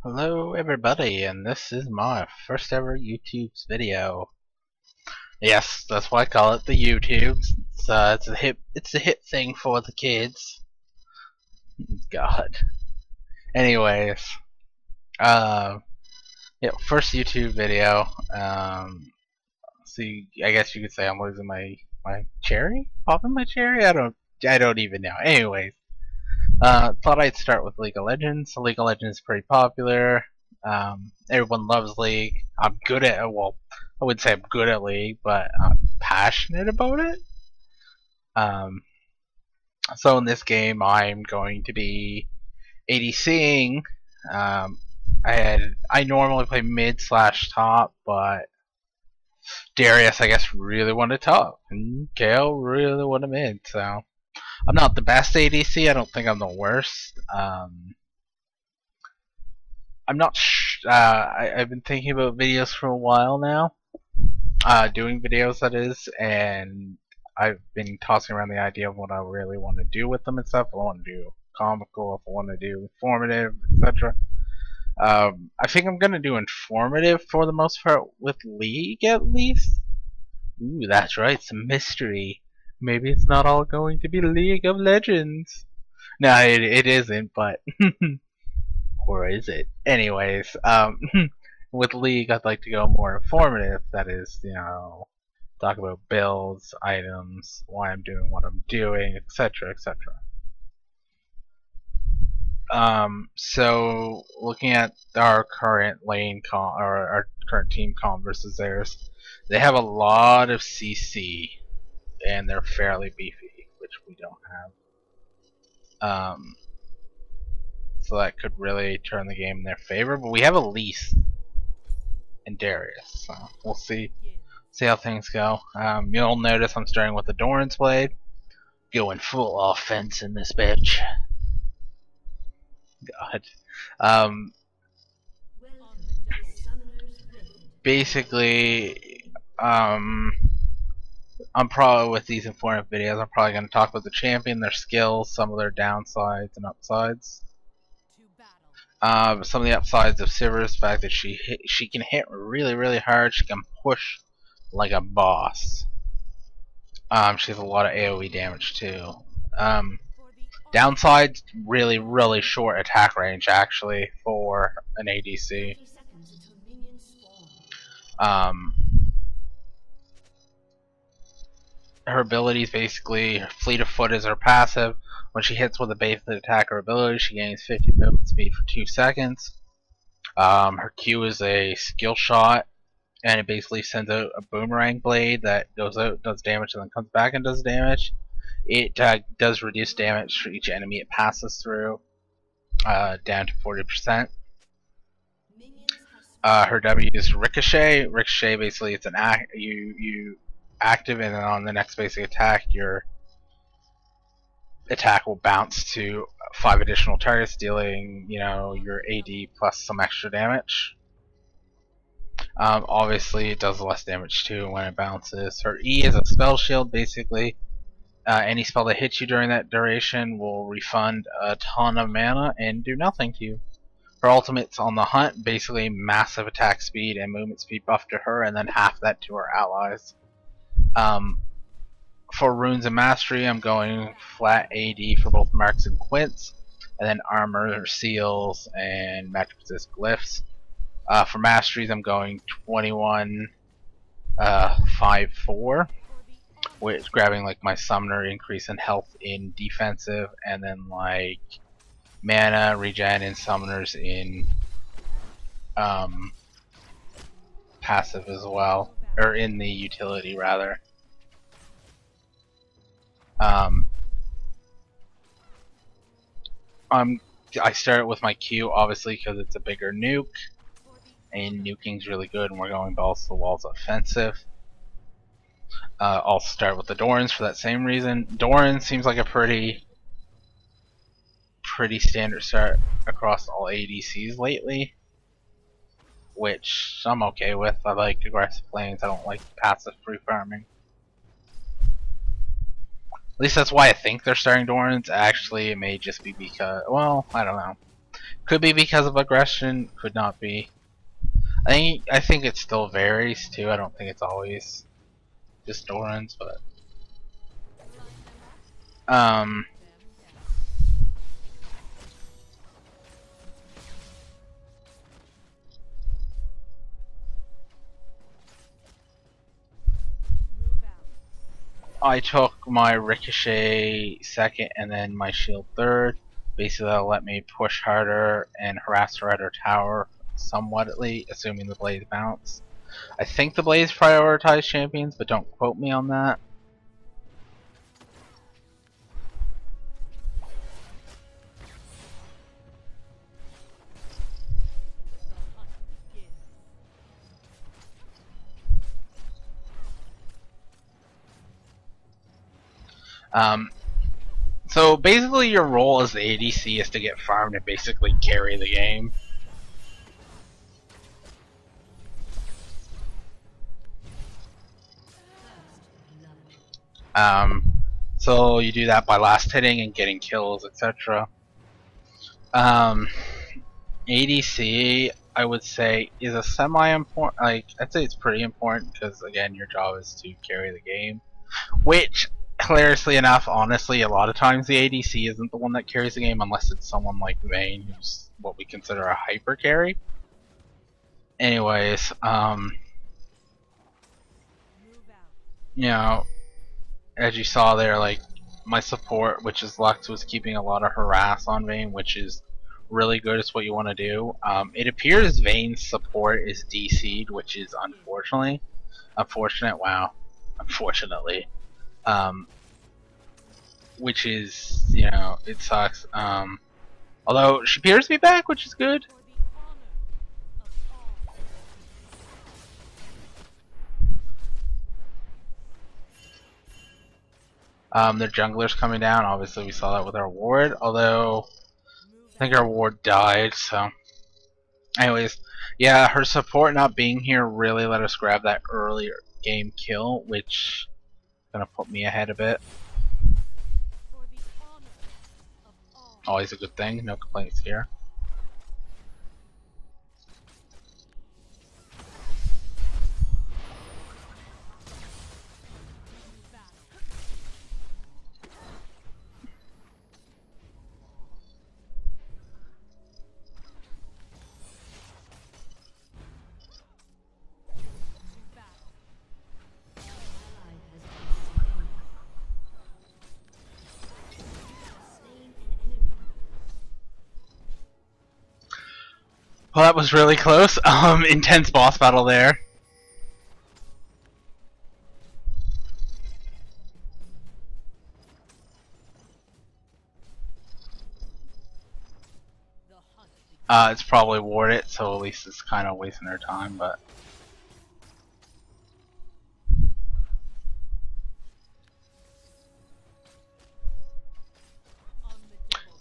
Hello everybody, and this is my first ever YouTube video. Yes, that's why I call it the YouTube. It's a hit thing for the kids. God. Anyways, uh, yeah, first YouTube video. See, I guess you could say I'm losing my cherry, popping my cherry. I don't even know. Anyways. Thought I'd start with League of Legends. League of Legends is pretty popular. Everyone loves League. I'm good at it. Well, I wouldn't say I'm good at League, but I'm passionate about it. So in this game, I'm going to be ADCing. I normally play mid slash top, but Darius, I guess, really wanted top, and Gale really wanted mid. So I'm not the best ADC. I don't think I'm the worst. I'm not. I've been thinking about videos for a while now. Doing videos, that is, and I've been tossing around the idea of what I really want to do with them and stuff. If I want to do comical, if I want to do informative, etc. I think I'm gonna do informative for the most part with League, at least. Ooh, that's right, it's a mystery. Maybe it's not all going to be League of Legends. No, it isn't, but or is it? Anyways, with League, I'd like to go more informative. That is, talk about builds, items, why I'm doing what I'm doing, etc., etc. So looking at our current lane comp, or our current team comp versus theirs, they have a lot of CC, and they're fairly beefy, which we don't have. So that could really turn the game in their favor. But we have Elise and Darius, so we'll see how things go. You'll notice I'm starting with the Doran's Blade, going full offense in this bitch. God. Basically, I'm probably, with these informative videos, I'm probably going to talk about the champion, their skills, some of their downsides and upsides. Some of the upsides of Sivir is the fact that she can hit really, really hard. She can push like a boss. She has a lot of AoE damage too. Downside, really, really short attack range actually for an ADC. Her abilities, basically, her fleet of foot is her passive. When she hits with a basic attack or ability, she gains 50 movement speed for 2 seconds. Her Q is a skill shot, and it basically sends out a boomerang blade that goes out, does damage, and then comes back and does damage. It does reduce damage for each enemy it passes through, down to 40%. Her W is Ricochet. Ricochet, basically, it's an you active, and then on the next basic attack, your attack will bounce to 5 additional targets, dealing, your AD plus some extra damage. Obviously, it does less damage too when it bounces. Her E is a spell shield. Basically, any spell that hits you during that duration will refund a ton of mana and do nothing to you. Her ultimate's on the hunt. Basically, massive attack speed and movement speed buff to her, and then half that to her allies. For runes and mastery, I'm going flat AD for both marks and quints, and then armor, seals, and magic resist glyphs. For masteries, I'm going 21, 5-4, which grabbing like my summoner, increase in health in defensive, and then like mana regen and summoners in passive as well, or in the utility rather. I start with my Q, obviously, because it's a bigger nuke, and nuking's really good, and we're going balls to the walls offensive. I'll start with the Dorans for that same reason. Doran seems like a pretty standard start across all ADCs lately, which I'm okay with. I like aggressive lanes. I don't like passive free farming. At least that's why I think they're starting Dorans. Actually, it may just be because, well, I don't know. Could be because of aggression, could not be. I think it still varies too. I don't think it's always just Dorans, but um I took my Ricochet second and then my shield third. Basically that'll let me push harder and harass her at her tower somewhatly, assuming the Blaze bounce. I think the Blaze prioritize champions, but don't quote me on that. So basically your role as the ADC is to get farmed and basically carry the game. So you do that by last hitting and getting kills, etc. ADC, I would say, is a semi-important, like, I'd say it's pretty important because, again, your job is to carry the game. Which, hilariously enough, honestly, a lot of times the ADC isn't the one that carries the game unless it's someone like Vayne, who's what we consider a hyper carry. Anyways, you know, as you saw there, like, my support, which is Lux, was keeping a lot of harass on Vayne, which is really good. It's what you want to do. It appears Vayne's support is DC'd, which is unfortunately, unfortunately, which is, you know, it sucks. Although she appears to be back, which is good. Their jungler's coming down. Obviously, we saw that with our ward. Although I think our ward died. So, anyways, yeah, her support not being here really let us grab that earlier game kill, which is gonna put me ahead a bit. Always a good thing. No complaints here. Well, that was really close. Intense boss battle there. It's probably warded, so at least it's kind of wasting their time, but.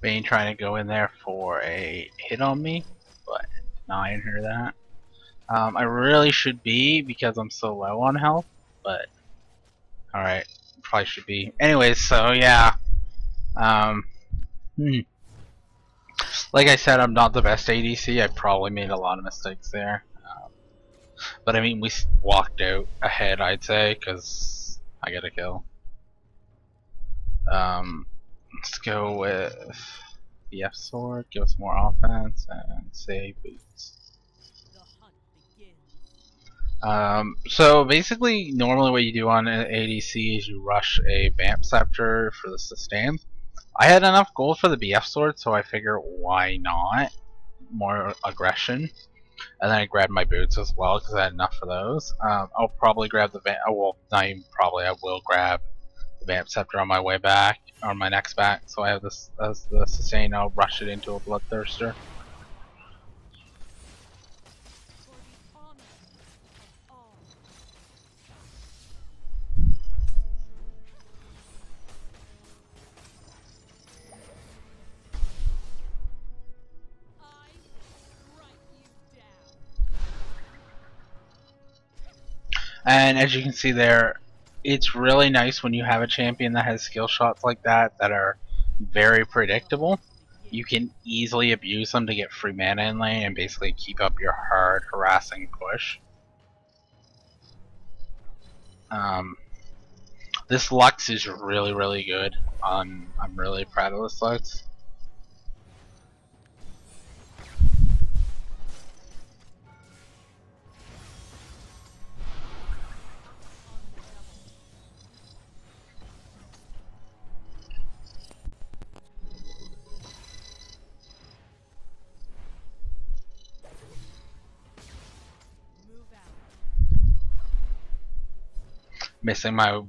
Vayne trying to go in there for a hit on me, but denying her that. I really should be because I'm so low on health, but alright, probably should be. Anyways, so yeah. Like I said, I'm not the best ADC. I probably made a lot of mistakes there. But I mean, we walked out ahead, I'd say, because I got a kill. Let's go with the F sword, give us more offense, and save boots. So basically, normally what you do on an ADC is you rush a Vamp Scepter for the sustain. I had enough gold for the BF sword, so I figure why not? More aggression. And then I grabbed my boots as well because I had enough for those. I'll probably grab the not even probably, I will grab the Vamp Scepter on my way back, or my next back, so I have this as the sustain. I'll rush it into a Bloodthirster. And as you can see there, it's really nice when you have a champion that has skill shots like that that are very predictable. you can easily abuse them to get free mana in lane and basically keep up your hard harassing push. This Lux is really good. I'm really proud of this Lux. Missing my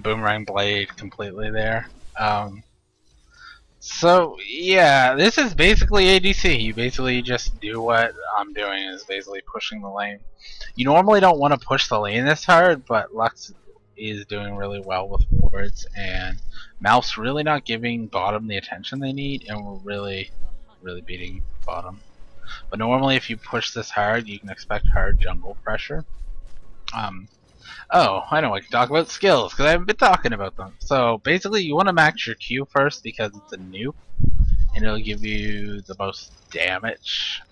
boomerang blade completely there. So yeah, this is basically ADC. You basically just do what I'm doing, is basically pushing the lane. You normally don't want to push the lane this hard, but Lux is doing really well with wards, and Mouse really not giving bottom the attention they need, and we're really beating bottom. But normally if you push this hard, you can expect hard jungle pressure. Oh, I know I can talk about skills, because I haven't been talking about them. So basically you want to max your Q first because it's a nuke, and it'll give you the most damage.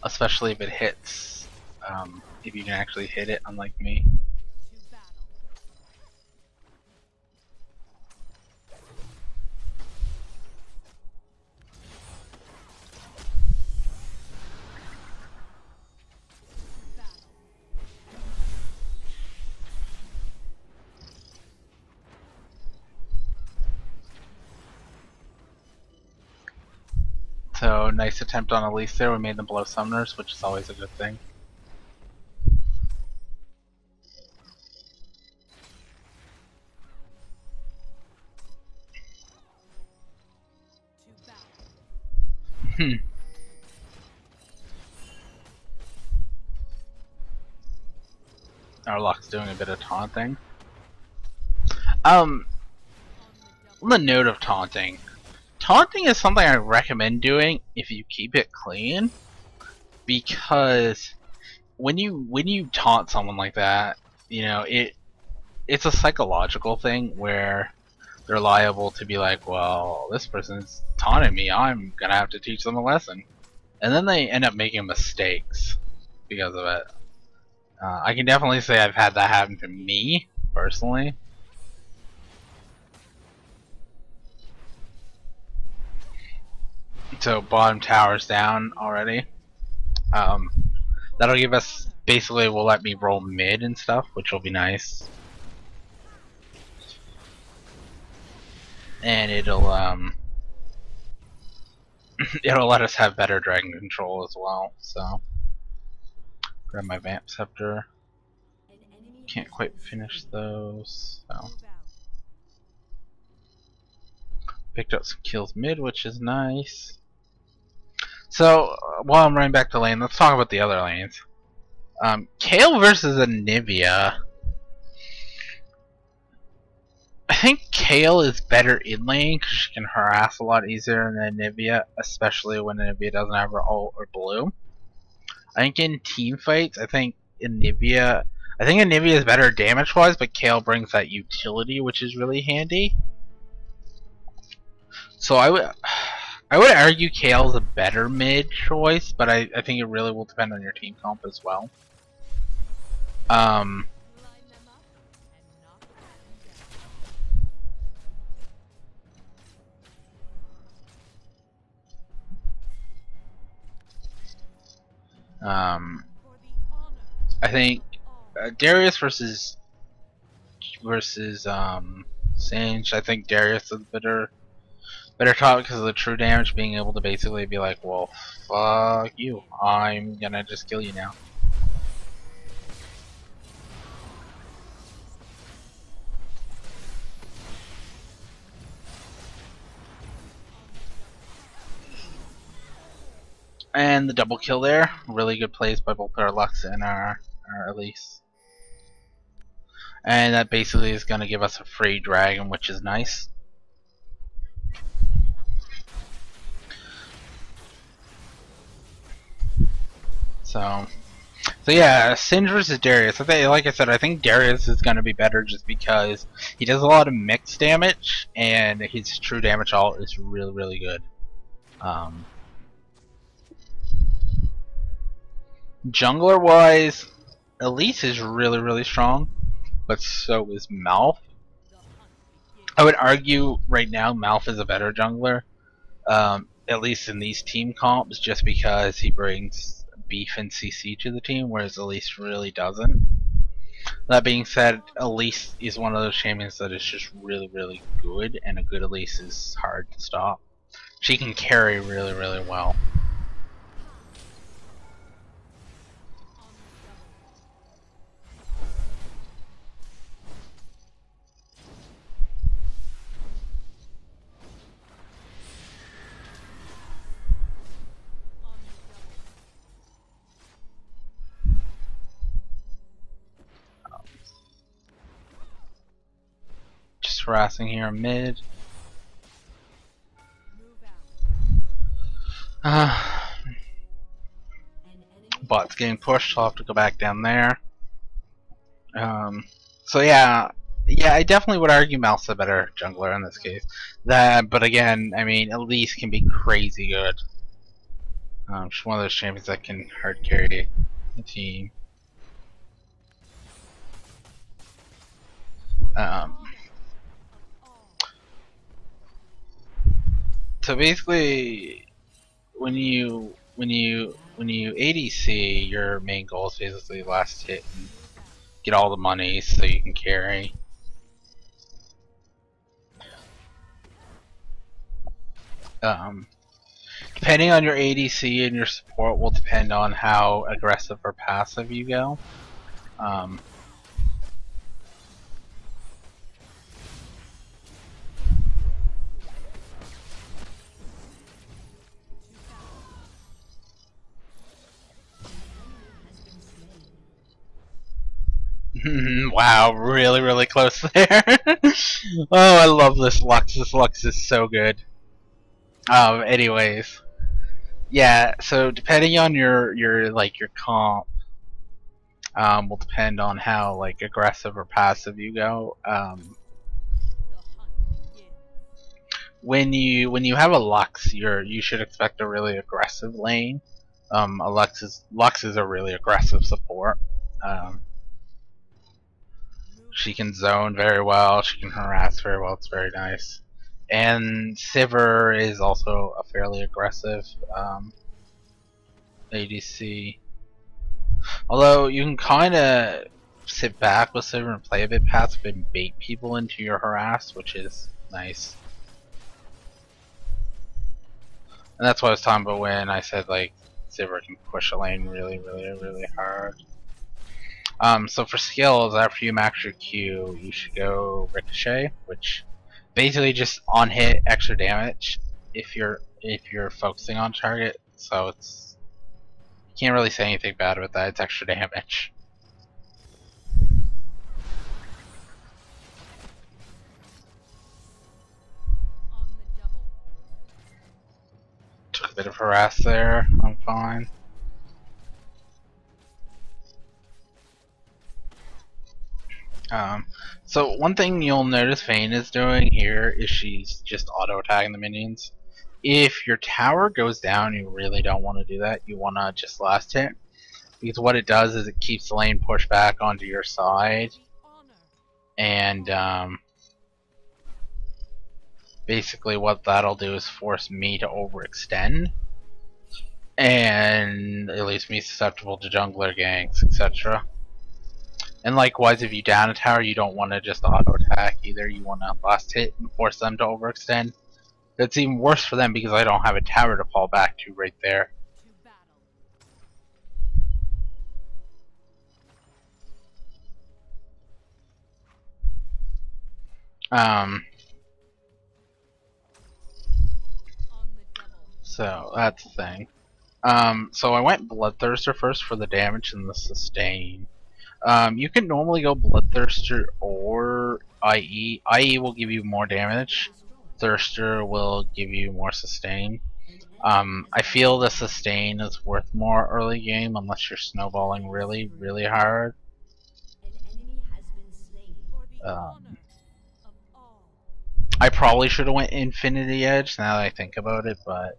Especially if it hits, if you can actually hit it, unlike me. So, nice attempt on Elise there. We made them blow summoners, which is always a good thing. Our Luck's doing a bit of taunting. On the note of taunting is something I recommend doing if you keep it clean, because when you taunt someone like that, you know, it's a psychological thing where they're liable to be like, well, this person's taunting me, I'm gonna have to teach them a lesson, and then they end up making mistakes because of it. I can definitely say I've had that happen to me personally. So bottom tower's down already. That'll give us, basically will let me roll mid and stuff, which will be nice. And it'll it'll let us have better dragon control as well. So grab my Vamp Scepter. Can't quite finish those. So picked up some kills mid, which is nice. So, while I'm running back to lane, let's talk about the other lanes. Kayle versus Anivia. I think Kayle is better in lane because she can harass a lot easier than Anivia, especially when Anivia doesn't have her ult or blue. I think in team fights, I think Anivia is better damage-wise, but Kayle brings that utility, which is really handy. So I would argue Kayle's a better mid choice, but I think it really will depend on your team comp as well. I think Darius versus Singe. I think Darius is better top because of the true damage, being able to basically be like, well, fuck you, I'm gonna just kill you now. And the double kill there, really good plays by both our Lux and our Elise. And that basically is gonna give us a free dragon, which is nice. So So yeah, Singed versus Darius. Like I said, I think Darius is going to be better just because he does a lot of mixed damage, and his true damage ult is really, really good. Jungler wise, Elise is really, really strong, but so is Malf. I would argue right now Malf is a better jungler, at least in these team comps, just because he brings beef and CC to the team, whereas Elise really doesn't. That being said, Elise is one of those champions that is just really, really good, and a good Elise is hard to stop. She can carry really, really well. Just harassing here mid. Bot's getting pushed, so I'll have to go back down there. So yeah, I definitely would argue Mal's a better jungler in this case. But again, I mean, Elise can be crazy good. She's one of those champions that can hard carry the team. So basically, when you ADC, your main goal is basically last hit and get all the money so you can carry. Depending on your ADC and your support will depend on how aggressive or passive you go. Wow, really, really close there. Oh, I love this Lux. This Lux is so good. Anyways, yeah. So depending on your comp, will depend on how like aggressive or passive you go. When you have a Lux, you should expect a really aggressive lane. Lux is a really aggressive support. She can zone very well. She can harass very well. It's very nice. And Sivir is also a fairly aggressive ADC. Although you can kind of sit back with Sivir and play a bit passive and bait people into your harass, which is nice. And that's what I was talking about when I said like Sivir can push a lane really, really, really hard. So for skills, after you max your Q, you should go Ricochet, which basically just on hit extra damage if you're focusing on target. So it's, you can't really say anything bad about that. It's extra damage. Took a bit of harass there. I'm fine. So one thing you'll notice Vayne is doing here is she's just auto-attacking the minions. If your tower goes down, you really don't want to do that. You want to just last hit. Because what it does is it keeps the lane pushed back onto your side. And basically what that'll do is force me to overextend. And it leaves me susceptible to jungler ganks, etc. And likewise, if you down a tower, you don't want to just auto attack either. You want to last hit and force them to overextend. That's even worse for them because I don't have a tower to fall back to right there. So that's the thing. So I went Bloodthirster first for the damage and the sustain. You can normally go Bloodthirster or IE. IE will give you more damage. Thirster will give you more sustain. I feel the sustain is worth more early game unless you're snowballing really, really hard. I probably should have went Infinity Edge now that I think about it, but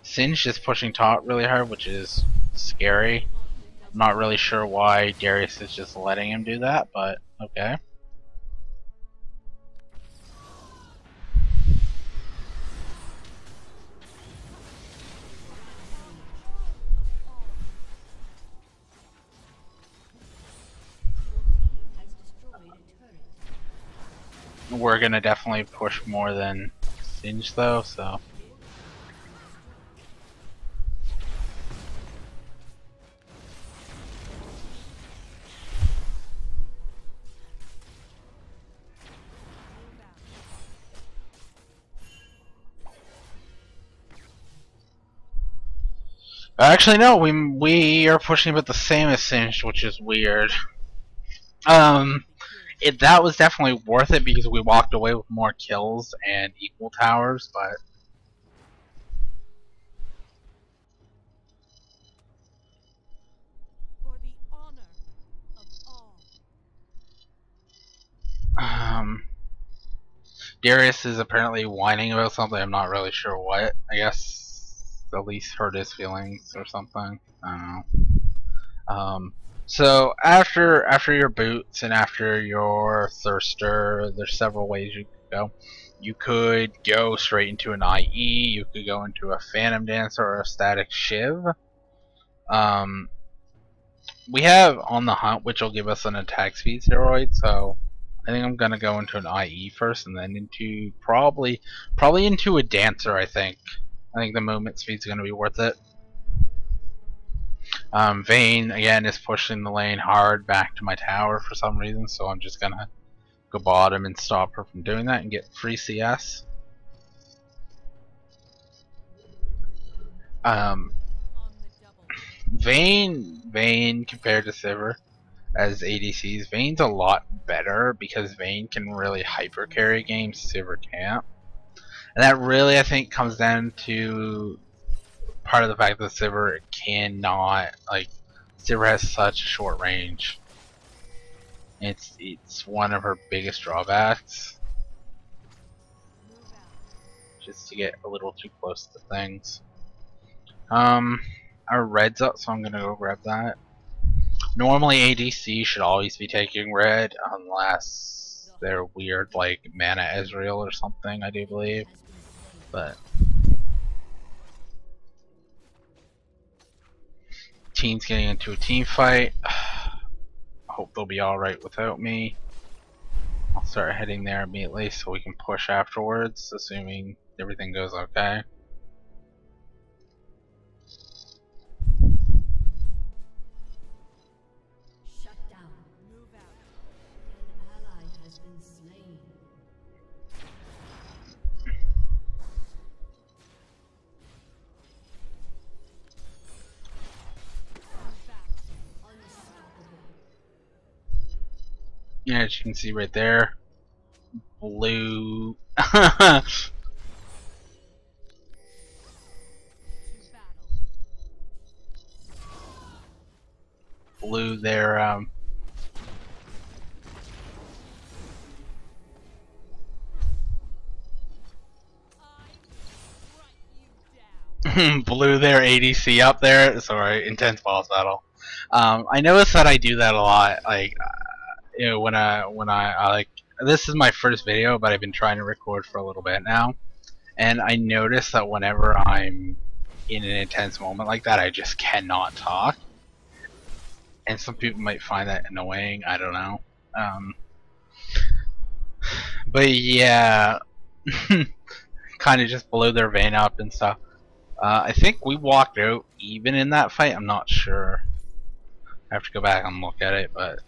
Singe is pushing top really hard, which is scary. I'm not really sure why Darius is just letting him do that, but okay. We're gonna definitely push more than Singe though, so. Actually, no. We are pushing about the same as Singed, which is weird. That was definitely worth it because we walked away with more kills and equal towers, but Darius is apparently whining about something. I'm not really sure what. I guess at least hurt his feelings or something. I don't know. So after your boots and after your thirster, there's several ways you could go. You could go straight into an IE. You could go into a Phantom Dancer or a Static Shiv. We have On the Hunt, which will give us an attack speed steroid. So I think I'm gonna go into an IE first, and then into probably into a Dancer. I think the movement speed's gonna be worth it. Vayne again is pushing the lane hard back to my tower for some reason, so I'm just gonna go bottom and stop her from doing that and get free CS. Vayne compared to Sivir as ADCs, Vayne's a lot better because Vayne can really hyper carry games Sivir can't, and that really I think comes down to part of the fact that Sivir cannot, like, Sivir has such a short range. It's one of her biggest drawbacks. Just to get a little too close to things. Our red's up, so I'm gonna go grab that. Normally ADC should always be taking red unless they're weird like Mana Ezreal or something, I do believe. But team's getting into a team fight. Hope they'll be alright without me. I'll start heading there immediately so we can push afterwards, assuming everything goes okay. Yeah, as you can see right there, blue. Blue there. Blew their ADC up there. Sorry, intense boss battle. I noticed that I do that a lot. Like, you know, when I like, this is my first video, but I've been trying to record for a little bit now, and I notice that whenever I'm in an intense moment like that, I just cannot talk. And some people might find that annoying. I don't know. But yeah, kind of just blew their vein up and stuff. I think we walked out even in that fight. I'm not sure. I have to go back and look at it, but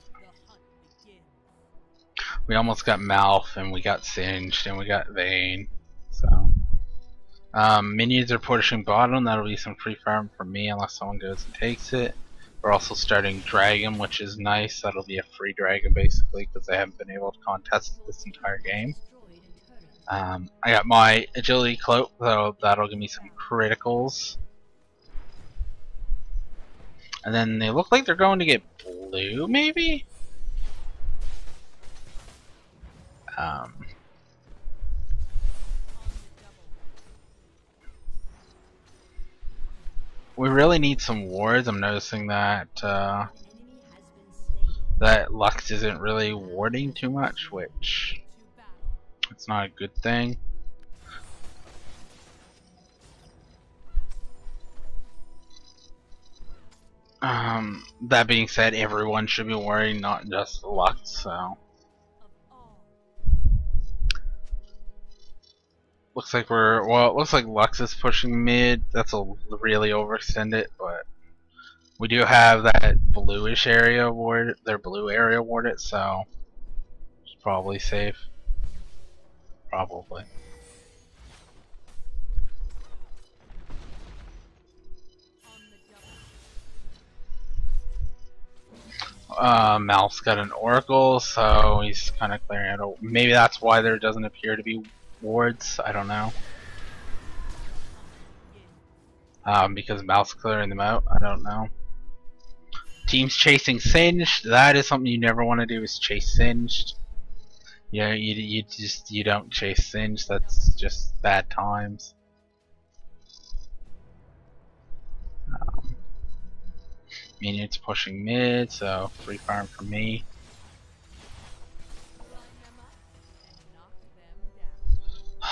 we almost got Malf and we got Singed and we got Vayne. So minions are pushing bottom. That'll be some free farm for me unless someone goes and takes it. We're also starting Dragon, which is nice. That'll be a free Dragon basically because I haven't been able to contest this entire game. I got my agility cloak, so that'll give me some criticals. And then they look like they're going to get blue, maybe? We really need some wards. I'm noticing that that Lux isn't really warding too much, which it's not a good thing. That being said, everyone should be warding, not just Lux, so. Looks like well, it looks like Lux is pushing mid. That's a really overextend it, but we do have that bluish area warded, their blue area warded, so it's probably safe. Probably. Mal's got an Oracle, so he's kind of clearing out. Maybe that's why there doesn't appear to be wards. I don't know. Because Mal's clearing them out. I don't know. Teams chasing Singed. That is something you never want to do. Is chase Singed. Yeah, you don't chase Singed. That's just bad times. Minions pushing mid, so free farm for me.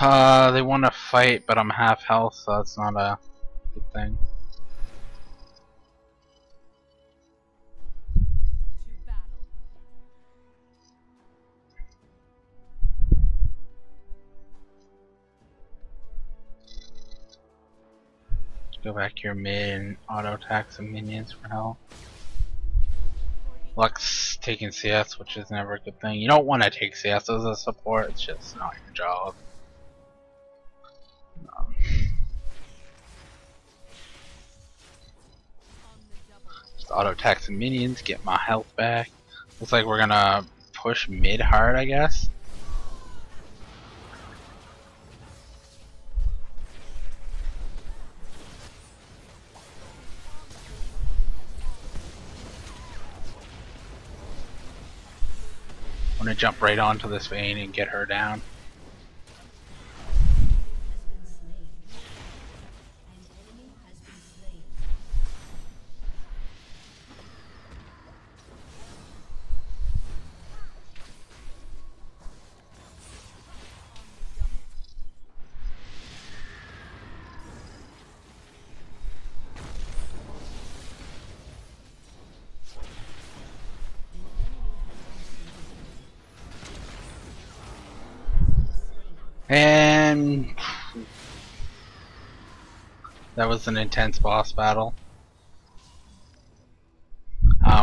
They want to fight, but I'm half health, so that's not a good thing. Go back here mid and auto attack some minions for health. Lux taking CS, which is never a good thing. You don't want to take CS as a support, it's just not your job. Just auto attack some minions, get my health back. Looks like we're gonna push mid hard, I guess. I'm gonna jump right onto this vein and get her down. And that was an intense boss battle.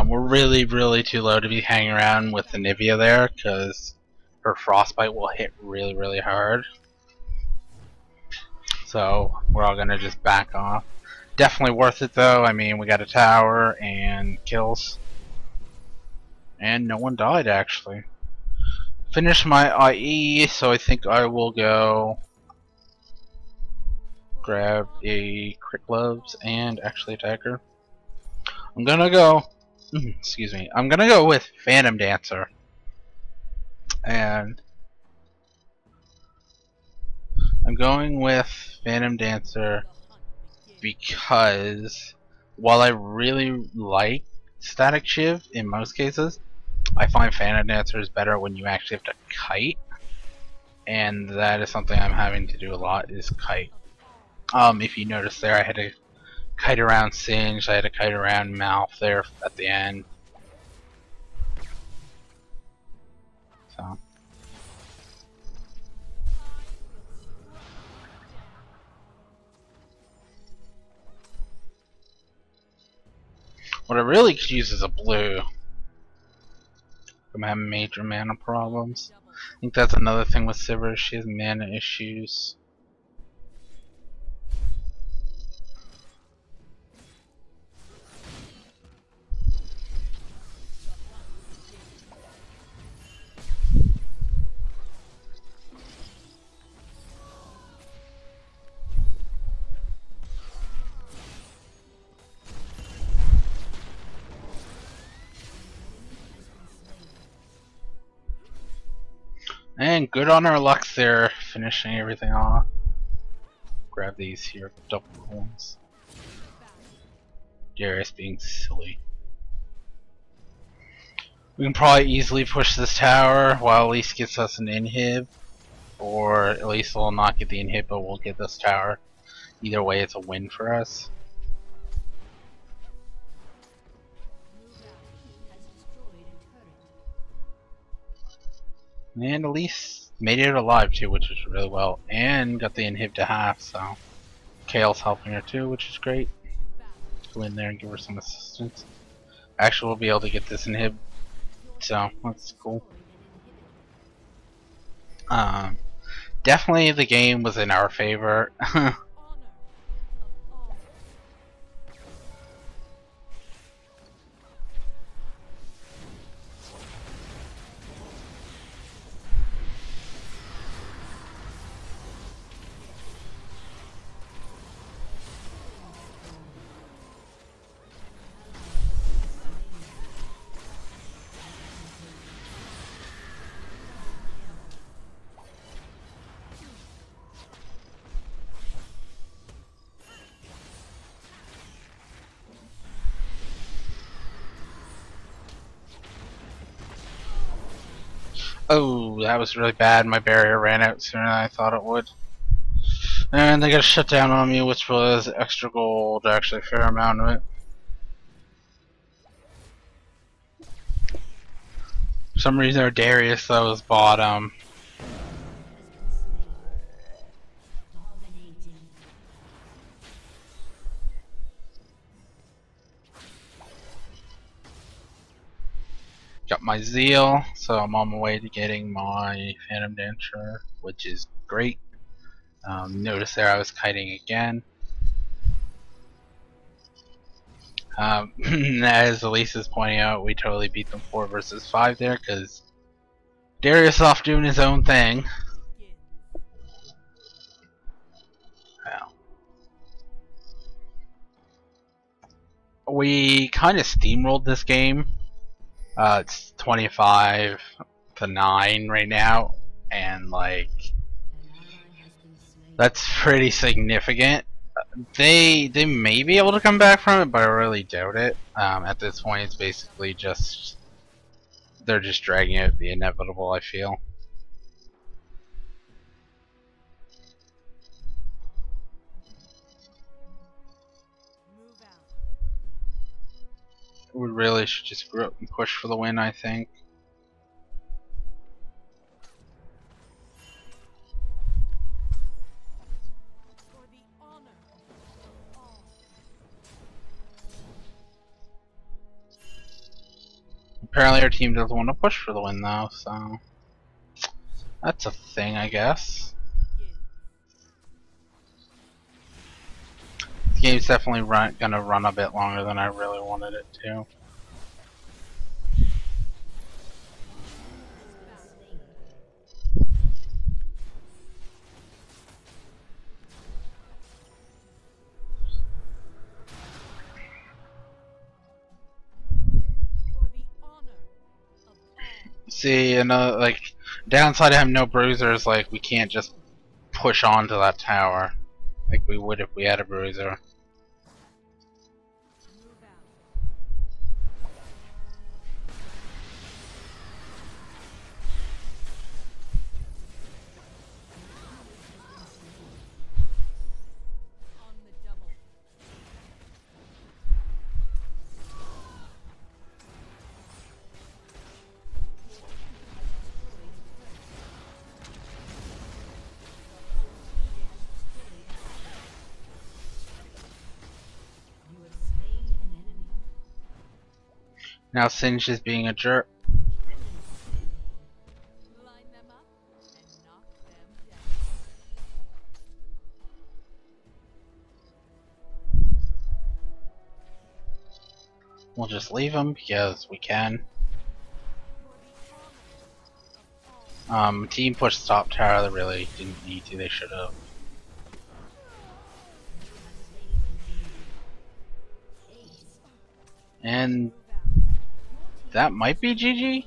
We're really too low to be hanging around with the Nivea there, because her frostbite will hit really hard. So we're all gonna just back off. Definitely worth it though. I mean, we got a tower and kills, and no one died actually. Finished my IE, so I think I will go grab a crit gloves and actually attack her. I'm gonna go. Excuse me. I'm gonna go with Phantom Dancer, and I'm going with Phantom Dancer because while I really like Static Shiv in most cases, I find Phantom Dancer is better when you actually have to kite, and that is something I'm having to do a lot, is kite. If you notice there, I had to kite around Singed, I had to kite around Mouth there at the end. So. What I really could use is a blue. I'm having major mana problems. I think that's another thing with Sivir, she has mana issues. And good on our lucks there, finishing everything off. Grab these here, double coins. Darius being silly. We can probably easily push this tower while at least gets us an inhib. Or at least we'll not get the inhib, but we'll get this tower. Either way, it's a win for us. And at least made it alive too, which is really well. And got the inhib to half, so Kale's helping her too, which is great. Go in there and give her some assistance. Actually, we'll be able to get this inhib, so that's cool. Definitely the game was in our favor. Oh, that was really bad. My barrier ran out sooner than I thought it would. And they got a shutdown on me, which was extra gold, actually a fair amount of it. For some reason our Darius though was bottom. Got my Zeal, so I'm on my way to getting my Phantom Dancer, which is great. Notice there I was kiting again. As Elise is pointing out, we totally beat them 4 versus 5 there, because Darius off doing his own thing. Wow. We kind of steamrolled this game. It's 25-9 right now, and like that's pretty significant. They may be able to come back from it, but I really doubt it. At this point, it's basically just they're just dragging out the inevitable, I feel. We really should just grow up and push for the win, I think. Apparently our team doesn't want to push for the win though, so that's a thing, I guess. This game's definitely gonna run a bit longer than I really wanted it to. See, another like downside of having no bruisers, like we can't just push onto that tower like we would if we had a bruiser. Now Singe is being a jerk. We'll just leave him because we can. Team pushed top tower. They really didn't need to. They should have. And that might be GG.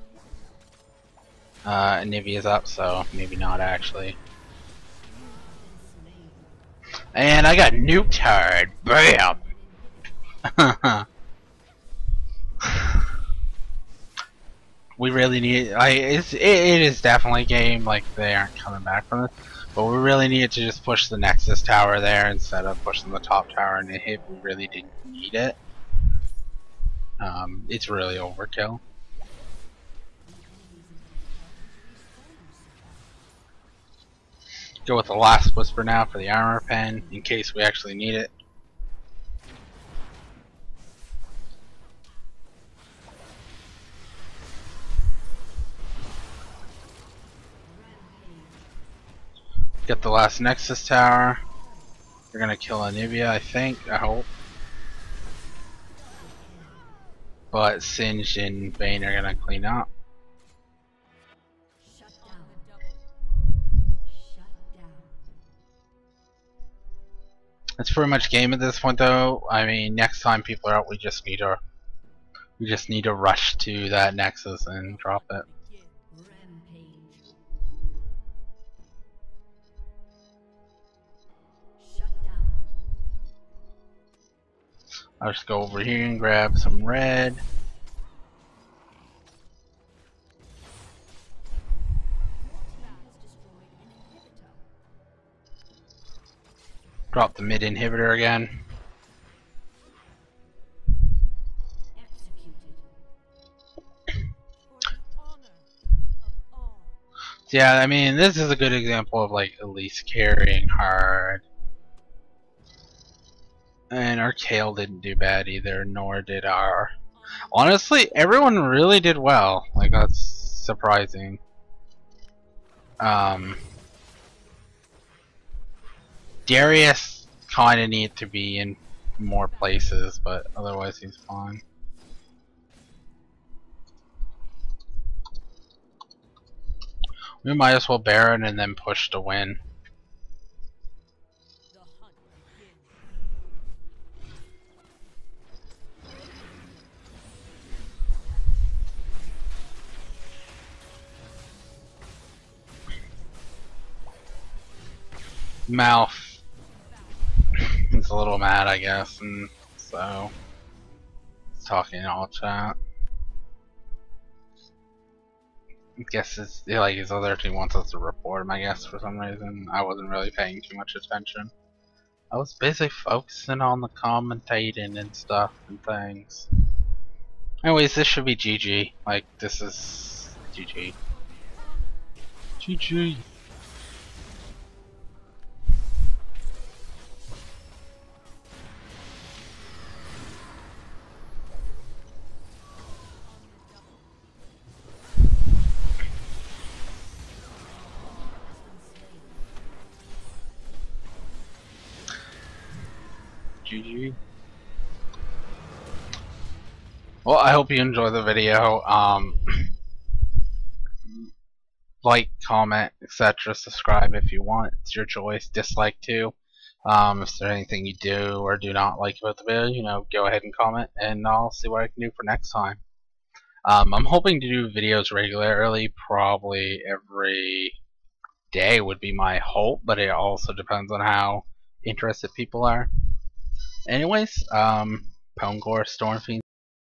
Nivea's up, so maybe not actually. And I got nuked hard. Bam! We really need. It is definitely a game like they aren't coming back from this, but we really needed to just push the Nexus tower there instead of pushing the top tower and it hit. We really didn't need it. It's really overkill. Go with the last whisper now for the armor pen in case we actually need it. Get the last Nexus tower. We're gonna kill Anivia, I think. I hope. But Singed and Bane are gonna clean up. That's pretty much game at this point, though. I mean, next time people are out, we just need to rush to that Nexus and drop it. I'll just go over here and grab some red. Drop the mid inhibitor again. Yeah, I mean, this is a good example of like Elise carrying hard. And our Kale didn't do bad either, nor did our... Honestly, everyone really did well. Like, that's surprising. Darius kinda needs to be in more places, but otherwise he's fine. We might as well Baron and then push to win. Mouth is a little mad, I guess, and so he's talking all chat. I guess it's like his other team wants us to report him, I guess, for some reason. I wasn't really paying too much attention. I was busy focusing on the commentating and stuff and things. Anyways, this should be GG. Like, this is GG. GG. GG. Well, I hope you enjoy the video. Like, comment, etc. Subscribe if you want. It's your choice. Dislike too. If there's anything you do or do not like about the video, you know, go ahead and comment, and I'll see what I can do for next time. I'm hoping to do videos regularly, probably every day would be my hope, but it also depends on how interested people are. Anyways, PwngoreStormfiend